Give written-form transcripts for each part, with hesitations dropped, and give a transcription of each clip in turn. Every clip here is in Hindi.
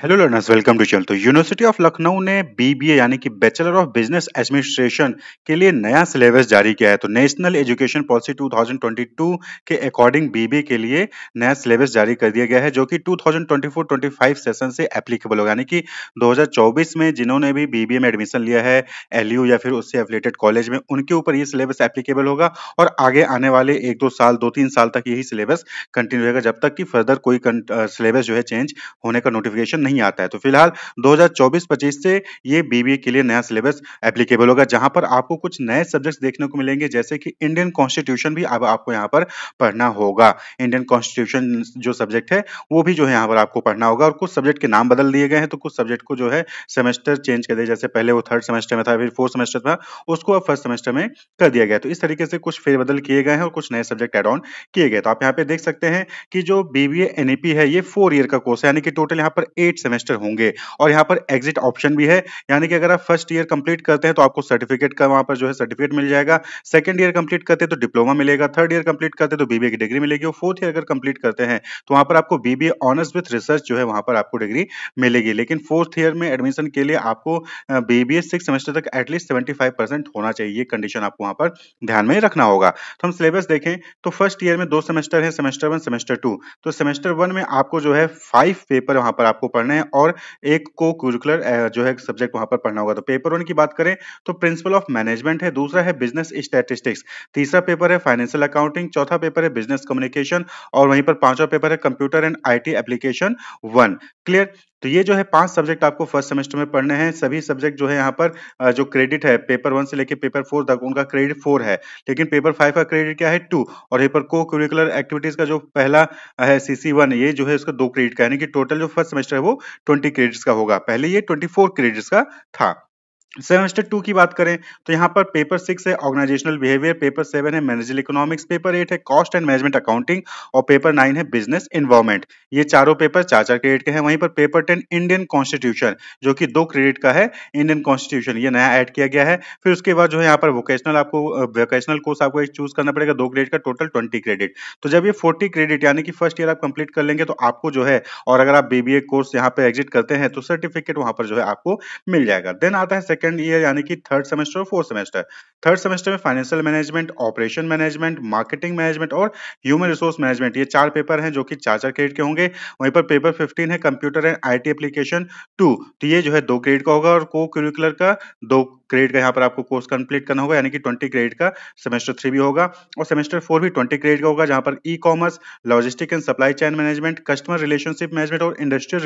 Hello learners, welcome to channel. तो यूनिवर्सिटी ऑफ लखनऊ ने बीबीए यानी कि बैचलर ऑफ बिजनेस एडमिनिस्ट्रेशन के लिए नया सिलेबस जारी किया है। तो नेशनल एजुकेशन पॉलिसी 2022 के अकॉर्डिंग बीबीए के लिए नया सिलेबस जारी कर दिया गया है, जो कि 2024-25 सेशन से एप्लीकेबल होगा। यानी कि 2024 में जिन्होंने भी बीबीए में एडमिशन लिया है एलयू या फिर उससे एफिलिएटेड कॉलेज में, उनके ऊपर ये सिलेबस एप्लीकेबल होगा और आगे आने वाले 1-2 साल 2-3 साल तक यही सिलेबस कंटिन्यू रहेगा, जब तक कि फर्दर कोई सिलेबस जो है चेंज होने का नोटिफिकेशन नहीं आता है। तो फिलहाल 2024-25 से ये बीबीए के लिए नया सिलेबस एप्लीकेबल होगा, जहां पर आपको कुछ नए सब्जेक्ट्स देखने को मिलेंगे, जैसे कि इंडियन कॉन्स्टिट्यूशन भी अब आपको यहाँ पर पढ़ना होगा। इंडियन कॉन्स्टिट्यूशन जो सब्जेक्ट है वो भी जो है यहाँ पर आपको पढ़ना होगा, और कुछ सब्जेक्ट के नाम बदल दिए गए हैं, तो कुछ सब्जेक्ट को जो है सेमेस्टर चेंज कर दिया। जैसे पहले वो थर्ड सेमेस्टर में था, फिर फोर्थ सेमेस्टर था, उसको अब फर्स्ट सेमेस्टर में कर दिया गया। तो इस तरीके से कुछ फेरबदल किए गए हैं और कुछ नए सब्जेक्ट एड ऑन किए गए। तो आप यहाँ पे देख सकते हैं कि जो बीबीए एनईपी है ये 4 ईयर का कोर्स है, यानी कि टोटल यहाँ पर 8 सेमेस्टर होंगे। और यहाँ पर एग्जिट ऑप्शन भी है, यानी कि अगर आप फर्स्ट ईयर कंप्लीट करते हैं तो आपको सर्टिफिकेट का वहां पर जो है सर्टिफिकेट मिल जाएगा। सेकंड ईयर कंप्लीट करते हैं तो डिप्लोमा मिलेगा। थर्ड ईयर कंप्लीट करते हैं तो बीबीए की डिग्री मिलेगी। और फोर्थ ईयर अगर कंप्लीट करते हैं तो वहां पर आपको बीबीए ऑनर्स विद रिसर्च जो है वहां पर आपको डिग्री मिलेगी। लेकिन फोर्थ ईयर में एडमिशन के लिए आपको बीबीए 6 सेमेस्टर तक एटलीस्ट 75% होना चाहिए। ये कंडीशन आपको वहां पर ध्यान में रखना होगा। तो हम सिलेबस देखें तो फर्स्ट ईयर में 2 सेमेस्टर है, सेमेस्टर 1 सेमेस्टर 2। तो सेमेस्टर 1 में आपको जो है 5 पेपर वहां पर आपको पढ़ने हैं और एक को करिकुलर जो है सब्जेक्ट वहां पर पढ़ना होगा। तो पेपर 1 की बात करें तो प्रिंसिपल ऑफ मैनेजमेंट है, दूसरा है बिजनेस स्टैटिस्टिक्स, तीसरा पेपर है फाइनेंशियल अकाउंटिंग, चौथा पेपर है बिजनेस कम्युनिकेशन और वहीं पर पांचवा पेपर है computer and IT application 1। Clear. तो ये जो है 5 सब्जेक्ट आपको फर्स्ट सेमेस्टर में पढ़ने हैं। सभी सब्जेक्ट जो है यहाँ पर जो क्रेडिट है पेपर 1 से लेकर पेपर 4 तक, उनका क्रेडिट 4 है, लेकिन पेपर 5 का क्रेडिट क्या है 2। और यहाँ पर को करिकुलर एक्टिविटीज का जो पहला है सीसी 1, ये जो है उसका 2 क्रेडिट का, यानी कि टोटल जो फर्स्ट सेमेस्टर है वो 20 क्रेडिट्स का होगा। पहले ये 24 क्रेडिट्स का था। सेमेस्टर 2 की बात करें तो यहाँ पर पेपर 6 है ऑर्गेनाइजेशनल बिहेवियर, पेपर 7 है मैनेजरियल इकोनॉमिक्स, पेपर 8 है कॉस्ट एंड मैनेजमेंट अकाउंटिंग और पेपर 9 है बिजनेस एनवायरनमेंट। ये चारों पेपर 4-4 क्रेडिट के हैं। वहीं पर पेपर 10 इंडियन कॉन्स्टिट्यूशन, जो कि 2 क्रेडिट का है। इंडियन कॉन्स्टिट्यूशन ये नया ऐड किया गया है। फिर उसके बाद जो है यहाँ पर वोकेशनल आपको वोकेशनल कोर्स आपको एक चूज करना पड़ेगा, 2 क्रेडिट का, टोटल 20 क्रेडिट। तो जब ये 40 क्रेडिट यानी कि फर्स्ट ईयर आप कंप्लीट कर लेंगे तो आपको जो है, और अगर आप बीबीए कोर्स यहाँ पे एग्जिट करते हैं तो सर्टिफिकेट वहां पर जो है आपको मिल जाएगा। देन आता है सेकंड ईयर यानी कि थर्ड सेमेस्टर और फोर्थ सेमेस्टर। थर्ड सेमेस्टर में financial management, operation management, marketing management और ह्यूमन रिसोर्स मैनेजमेंट, ये 4 पेपर हैं जो कि 4-4 क्रेडिट के होंगे। वहीं पर पेपर 15 है कंप्यूटर एंड आईटी एप्लीकेशन 2। तो ये जो है 2 क्रेडिट का होगा और को करिकुलर का 2 क्रेडिट का यहाँ पर आपको कोर्स कंप्लीट करना होगा, यानी कि 20 क्रेडिट का सेमेस्टर 3 भी होगा। और सेमेस्टर 4 भी 20 क्रेडिट का होगा, जहां पर e commerce, logistic and supply chain management, customer relationship management और इंडस्ट्रियल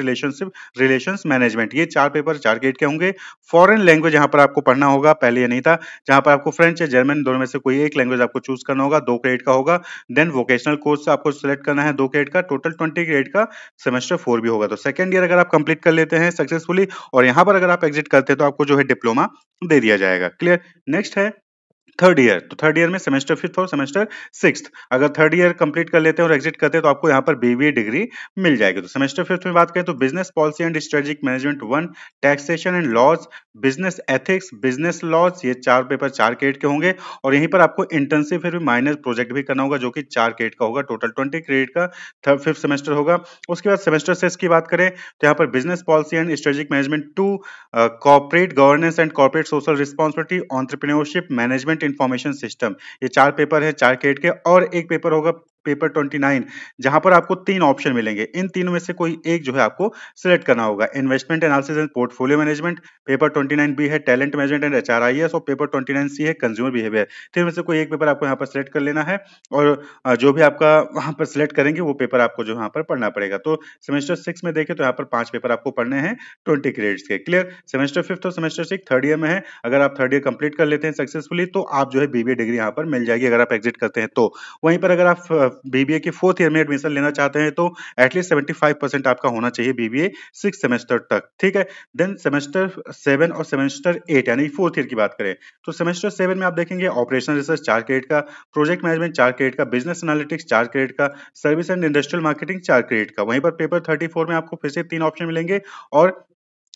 रिलेशंस मैनेजमेंट, ये 4 पेपर 4 क्रेडिट के होंगे। फॉरेन लैंग्वेज यहाँ पर आपको पढ़ना होगा, पहले ये नहीं था, जहां पर आपको फ्रेंच या जर्मन दोनों में से कोई एक लैंग्वेज आपको चूज करना होगा, 2 क्रेडिट का होगा। देन वोकेशनल कोर्स आपको सिलेक्ट करना है 2 क्रेडिट का, टोटल 20 क्रेडिट का सेमेस्टर 4 भी होगा। तो सेकंड ईयर अगर आप कंप्लीट कर लेते हैं सक्सेसफुली और यहाँ पर अगर आप एग्जिट करते हैं तो आपको जो है डिप्लोमा दे दिया जाएगा। क्लियर। नेक्स्ट है थर्ड ईयर। तो थर्ड ईयर में सेमेस्टर 5th और सेमेस्टर 6th, अगर थर्ड ईयर कंप्लीट कर लेते हैं और एग्जिट करते हैं तो आपको यहाँ पर बीबीए डिग्री मिल जाएगी। तो सेमेस्टर 5th में बात करें तो business policy and strategic management 1, taxation and laws, business ethics, business laws, ये 4 पेपर 4 क्रेडिट के होंगे। और यहीं पर आपको इंटर्नशिप फिर भी माइनर प्रोजेक्ट भी करना होगा, जो कि 4 क्रेडिट का होगा, टोटल 20 क्रेडिट का थर्ड 5th सेमेस्टर होगा। उसके बाद सेमेस्टर 6 की बात करें तो यहाँ पर business policy and strategic management 2, corporate governance and corporate social responsibility, entrepreneurship, management information system, ये 4 पेपर है 4 क्रेडिट के। और एक पेपर होगा पेपर 29, जहां पर आपको 3 ऑप्शन मिलेंगे। इन तीनों में से कोई एक जो है आपको सिलेक्ट करना होगा। Investment analysis and portfolio management, paper 29 B है टैलेंट मैनेजमेंट एंड एचआरआईएस और पेपर 29 सी है कंज्यूमर बिहेवियर। तीन में से कोई एक पेपर आपको यहाँ पर सिलेक्ट कर लेना है और जो भी आपका वहां पर सिलेक्ट करेंगे वो पेपर आपको जो यहाँ पर पढ़ना पड़ेगा। तो सेमेस्टर 6 में देखें तो यहाँ पर 5 पेपर आपको पढ़ने हैं 20 क्रेडिट्स के। क्लियर। सेमेस्टर 5th और सेमेस्टर 6 थर्ड ईयर में है, अगर आप थर्ड ईयर कंप्लीट कर लेते हैं सक्सेसफुली तो आप जो है बीबीए डिग्री यहाँ पर मिल जाएगी, अगर आप एग्जिट करते हैं तो। वहीं पर अगर आप बीबीए के 4th ईयर में एडमिशन लेना चाहते हैं तो एटलीस्ट 75% आपका होना चाहिए बीबीए 6 सेमेस्टर तक। ठीक है। देन सेमेस्टर 7 और सेमेस्टर 8 यानी 4th ईयर की बात करें तो सेमेस्टर 7 में आप देखेंगे ऑपरेशनल रिसर्च 4 क्रेडिट का, प्रोजेक्ट मैनेजमेंट 4 क्रेडिट का, बिजनेस एनालिटिक्स 4 क्रेडिट का, service and industrial marketing 4 credit का। वहीं पर पेपर 34 में आपको फिर से 3 ऑप्शन मिलेंगे और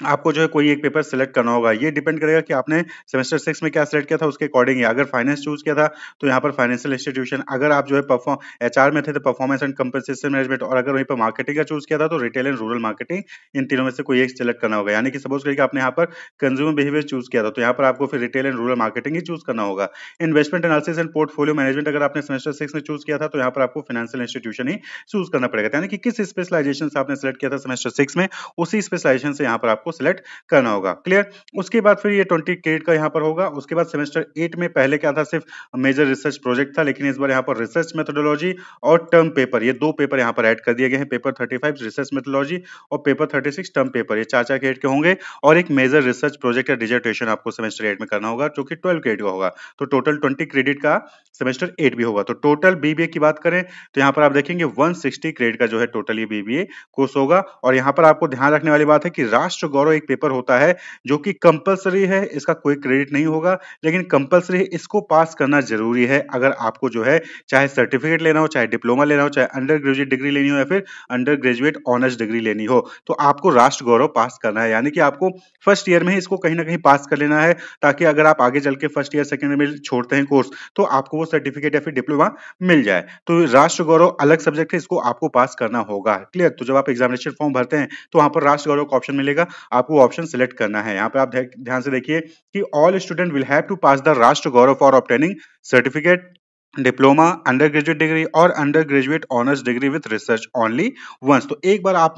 आपको जो है कोई एक पेपर सिलेक्ट करना होगा। ये डिपेंड करेगा कि आपने सेमेस्टर 6 में क्या सिलेक्ट किया था उसके अकॉर्डिंग ही। अगर फाइनेंस चूज़ किया था तो यहाँ पर फाइनेंशियल इंस्टीट्यूशन, अगर आप जो है परफॉर्म एचआर में थे तो परफॉर्मेंस एंड कंपनसेशन मैनेजमेंट, और अगर वहीं पर मार्केटिंग का चूज़ किया था तो रिटेल एंड रूरल मार्केटिंग। इन तीनों में से कोई एक सिलेक्ट करना होगा। यानी कि सपोज करिए कि आपने यहाँ पर कंज्यूमर बिहेवियर चूज़ किया था तो यहाँ पर आपको फिर retail and rural marketing he choose करना होगा। Investment analysis and portfolio management अगर आपने सेमेस्टर 6 में चूज़ किया था तो यहाँ पर आपको फाइनेंशियल इंस्टीट्यूशन ही चूज़ करना पड़ेगा। यानी कि किस स्पेशलाइजेशन से आपने सिलेक्ट किया था सेमेस्टर 6 में, उसी स्पेशलाइजेशन से यहाँ पर आपको सिलेक्ट करना होगा। क्लियर? उसके बाद फिर ये 20 क्रेडिट का यहाँ पर होगा। उसके बाद सेमेस्टर 8 में पहले क्या था, सिर्फ मेजर रिसर्च प्रोजेक्ट था, लेकिन इस बार यहाँ पर रिसर्च मेथोडोलॉजी और टर्म पेपर, ये 2 पेपर यहाँ पर ऐड कर दिए गए हैं। पेपर 35 रिसर्च मेथोडोलॉजी और पेपर 36 टर्म पेपर, ये 4-4 क्रेडिट के होंगे। और एक मेजर रिसर्च प्रोजेक्ट या डिसर्टेशन आपको सेमेस्टर 8 में करना होगा जो कि 12 क्रेडिट का होगा। तो टोटल 20 क्रेडिट का सेमेस्टर 8 भी होगा। तो टोटल बीबीए की बात करें तो यहाँ पर आप देखेंगे 160 क्रेडिट का जो है टोटल ये बीबीए कोर्स होगा। और यहाँ पर आपको ध्यान रखने वाली बात है कि राष्ट्र गौरव एक पेपर होता है जो कि कंपलसरी है, इसका कोई क्रेडिट नहीं होगा, लेकिन कंपलसरी है, इसको पास करना जरूरी है। अगर आपको जो है चाहे सर्टिफिकेट लेना हो, चाहे डिप्लोमा लेना हो, चाहे अंडर ग्रेजुएट डिग्री लेनी हो या फिर अंडर ग्रेजुएट ऑनर्स डिग्री लेनी हो, तो आपको राष्ट्र गौरव पास करना है। यानी कि आपको फर्स्ट ईयर में ही इसको कहीं ना कहीं पास कर लेना है, ताकि अगर आप आगे चल के फर्स्ट ईयर सेकेंड ईयर में छोड़ते हैं कोर्स तो आपको वो सर्टिफिकेट या फिर डिप्लोमा मिल जाए। तो राष्ट्र गौरव अलग सब्जेक्ट है, इसको आपको पास करना होगा। क्लियर? तो जब आप एग्जामिनेशन फॉर्म भरते हैं तो वहां पर राष्ट्र गौरव का ऑप्शन मिलेगा, आपको ऑप्शन सिलेक्ट करना है। यहाँ पे आप ध्यान से देखिए कि all student will have to pass the Rashtra Gaurav for obtaining certificate, diploma, undergraduate degree और undergraduate honours degree with research only once. तो एक बार आप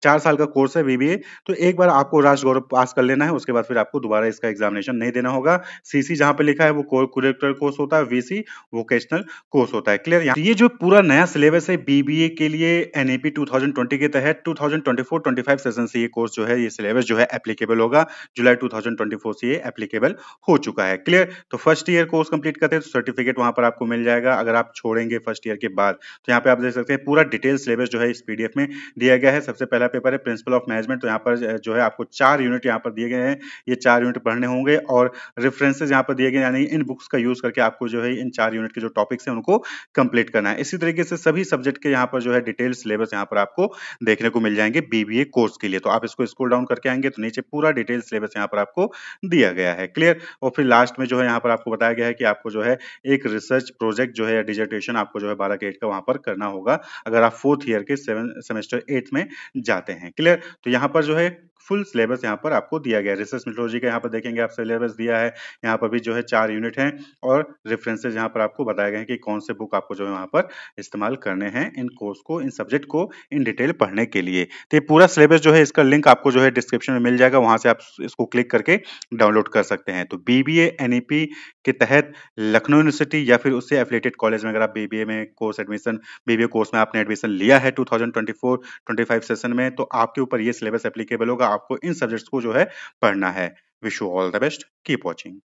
4 साल का कोर्स है बीबीए, तो एक बार आपको राष्ट्र गौरव पास कर लेना है, उसके बाद फिर आपको दोबारा इसका एग्जामिनेशन नहीं देना होगा। सीसी जहां पे लिखा है वो करिकुलर कोर्स होता है, वीसी वोकेशनल कोर्स होता है। क्लियर? ये जो पूरा नया सिलेबस है बीबीए के लिए एनईपी 2020 के तहत 2024-25 सेशन से ये कोर्स जो है, ये सिलेबस जो है एप्लीकेबल होगा। जुलाई 2024 से ये एप्लीकेबल हो चुका है। क्लियर? तो फर्स्ट ईयर कोर्स कंप्लीट करते हैं तो सर्टिफिकेट वहां पर आपको मिल जाएगा। अगर आप छोड़ेंगे फर्स्ट ईयर के बाद तो यहाँ पे आप देख सकते हैं पूरा डिटेल सिलेबस जो है इस पीडीएफ में दिया गया है। सबसे पहला पेपर है प्रिंसिपल ऑफ मैनेजमेंट, तो यहाँ पर जो है आपको 4 यूनिट यहाँ पर दिए गए हैं। ये 4 यूनिट पढ़ने होंगे और रेफरेंसेस यहाँ पर दिए गए, यानी इन बुक्स का यूज करके आपको जो है इन 4 यूनिट के जो टॉपिक्स हैं उनको कंप्लीट करना है। इसी तरीके से सभी सब्जेक्ट के यहाँ पर जो है डिटेल सिलेबस यहाँ पर आपको देखने को मिल जाएंगे बीबीए कोर्स के लिए। तो आप इसको स्क्रॉल डाउन करके आएंगे तो नीचे पूरा डिटेल सिलेबस यहाँ पर आपको दिया गया है। क्लियर? और फिर लास्ट में जो है यहाँ पर आपको बताया गया है कि आपको जो है एक रिसर्च प्रोजेक्ट जो है या डिसर्टेशन आपको जो है 12 क्रेडिट का वहां पर करना होगा, अगर आप 4th ईयर के सेमेस्टर 8 में जाते हैं। क्लियर? तो यहाँ पर जो है फुल सिलेबस यहाँ पर आपको दिया गया है। रिसर्च मेथोडोलॉजी का यहाँ पर देखेंगे आप सिलेबस दिया है, यहाँ पर भी जो है 4 यूनिट हैं और रेफरेंसेस यहाँ पर आपको बताए गए हैं कि कौन से बुक आपको जो है वहां पर इस्तेमाल करने हैं इन कोर्स को, इन सब्जेक्ट को इन डिटेल पढ़ने के लिए। तो ये पूरा सिलेबस जो है इसका लिंक आपको जो है डिस्क्रिप्शन में मिल जाएगा, वहां से आप इसको क्लिक करके डाउनलोड कर सकते हैं। तो बीबीए एनईपी के तहत लखनऊ यूनिवर्सिटी या फिर उससे एफिलिएटेड कॉलेज में अगर आप बीबीए में कोर्स एडमिशन, बीबीए कोर्स में आपने एडमिशन लिया है 2024-25 सेशन में, तो आपके ऊपर ये सिलेबस एप्लीकेबल होगा। आपको इन सब्जेक्ट्स को जो है पढ़ना है। Wish you all the best, keep watching.